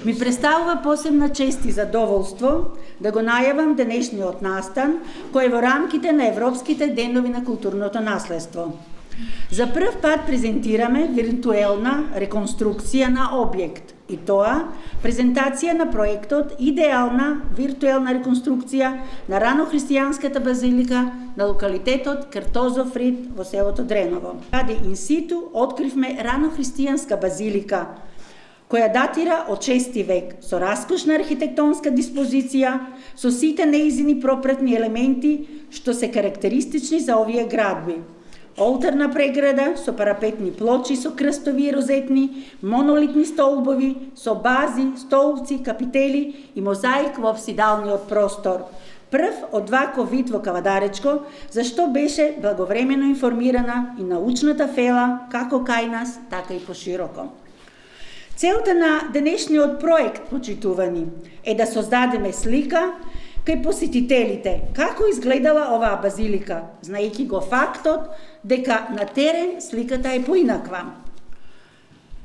Ми представува посебна чест и задоволство да го најавам денешниот настан, кој е во рамките на Европските денови на културното наследство. За прв пат презентираме виртуелна реконструкција на објект, и тоа презентација на проектот идеална виртуелна реконструкција на ранохристијанската базилика на локалитетот Картозов Рид во селото Дреново. Каде инситу откривме ранохристијанска базилика, која датира од 6 век, со раскошна архитектонска диспозиција, со сите неизини пропратни елементи што се карактеристични за овие градби. Олтарна преграда со парапетни плочи со крстови и розетни, монолитни столбови со бази, столбци, капители и мозаик во апсидалниот простор. Прв од ваков вид во Кавадаречко, зашто беше благовремено информирана и научната фела како кај нас, така и пошироко. Целта на денешниот проект, почитувани, е да создадеме слика кај посетителите како изгледала оваа базилика, знаејќи го фактот дека на терен сликата е поинаква.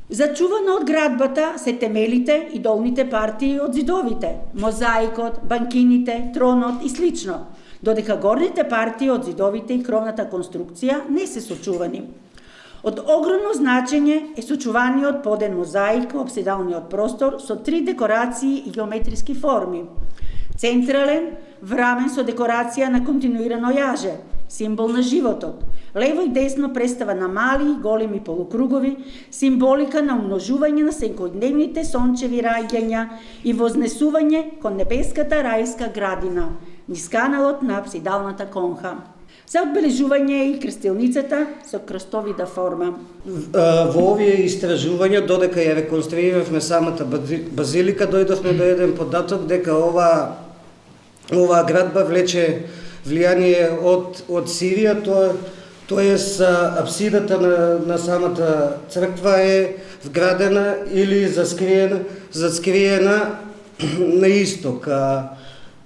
Зачувано од градбата се темелите и долните партии од зидовите, мозаикот, банкините, тронот и слично, додека горните партии од зидовите и кровната конструкција не се сочувани. Од огромно значење е сочуваниот поден мозаик во апсидалниот простор со 3 декорации и геометриски форми. Централен, врамен со декорација на континуирано јаже, символ на животот. Лево и десно представа на мали и големи полукругови, символика на умножување на секојдневните сончеви раѓања и вознесување кон небеската рајска градина, низ каналот на апсидалната конха. За одбележување и крстилницата со крстовида форма. Во овие истражувања, додека ја реконструиравме самата базилика, дојдовме до еден податок дека оваа градба влече влијание од Сирија, тоест апсидата на самата црква е вградена или заскриена на исток.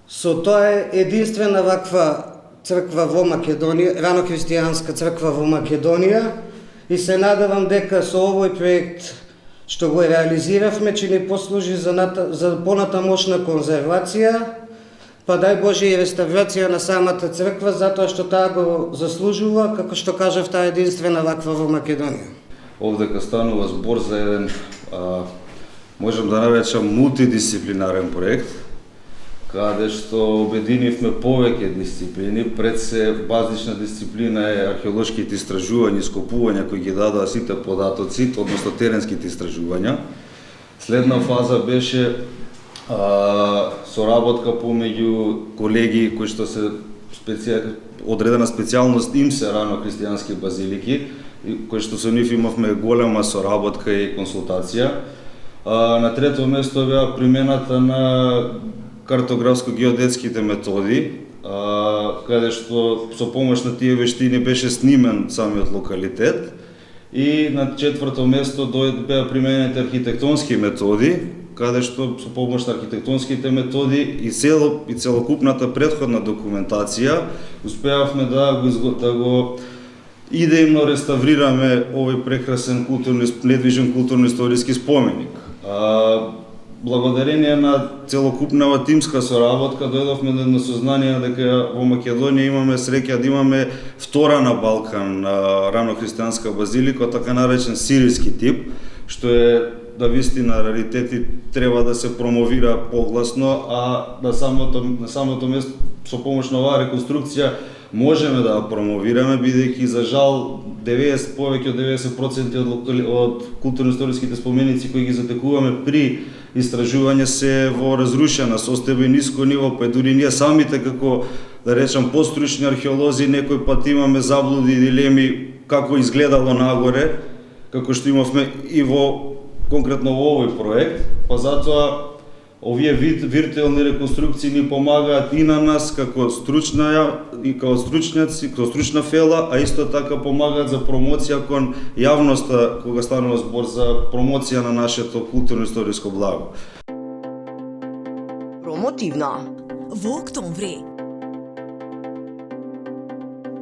Со тоа е единствена ваква црква во Македонија, ранохристијанска црква во Македонија, и се надевам дека со овој проект што го реализиравме ќе ни послужи за понатамошна конзервација, па дај Боже и реставрација на самата црква, затоа што таа го заслужува, како што кажав, таа единствена ваква во Македонија. Овдека станува збор за еден, можам да наречам, мултидисциплинарен проект, каде што обединивме повеќе дисциплини. Пред се базична дисциплина е археолошките истражувања и скопувања кои ги дадоа сите податоци, односно теренските истражувања. Следна фаза беше соработка помеѓу колеги кои што се одредена специјалност им се ранохристијански базилики, кои што со нив имавме голема соработка и консултација. На трето место беа примената на картографско-геодетските методи, каде што со помош на тие вештини беше снимен самиот локалитет, и на четврто место беа применените архитектонски методи, каде што со помош на архитектонските методи и целокупната претходна документација успеавме да го идејно реставрираме овој прекрасен недвижен културно-историски споменик. Благодарение на целокупнава тимска соработка дојдовме на сознание дека во Македонија имаме среќа да имаме втора на Балкан ранохристијанска базилика, така наречен сиријски тип, што е да вистина раритет и треба да се промовира погласно, а на самото место со помош на оваа реконструкција можеме да ја промовираме, бидејќи за жал повеќе од 90% од културно-историските споменици кои ги затекуваме при истражување се во разрушена состојба и ниско ниво, па дури ние самите како, да речам, постручни археолози некој пат имаме заблуди и дилеми како изгледало нагоре, како што имавме и конкретно во овој проект, па затоа овие виртуелни реконструкции ни помагаат и на нас како стручњаци, како стручна фела, а исто така помагаат за промоција кон јавноста, кога станува збор за промоција на нашето културно-историско благо. Промотивно. Во октомври.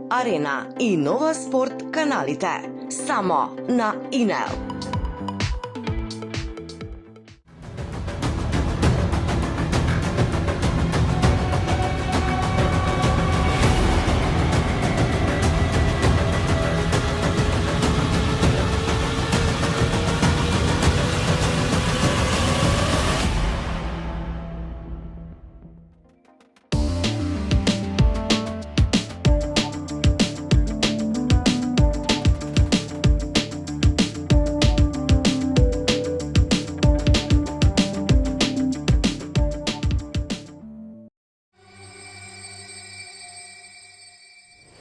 Арена и Нова спорт каналите. Само на ИНЕЛ.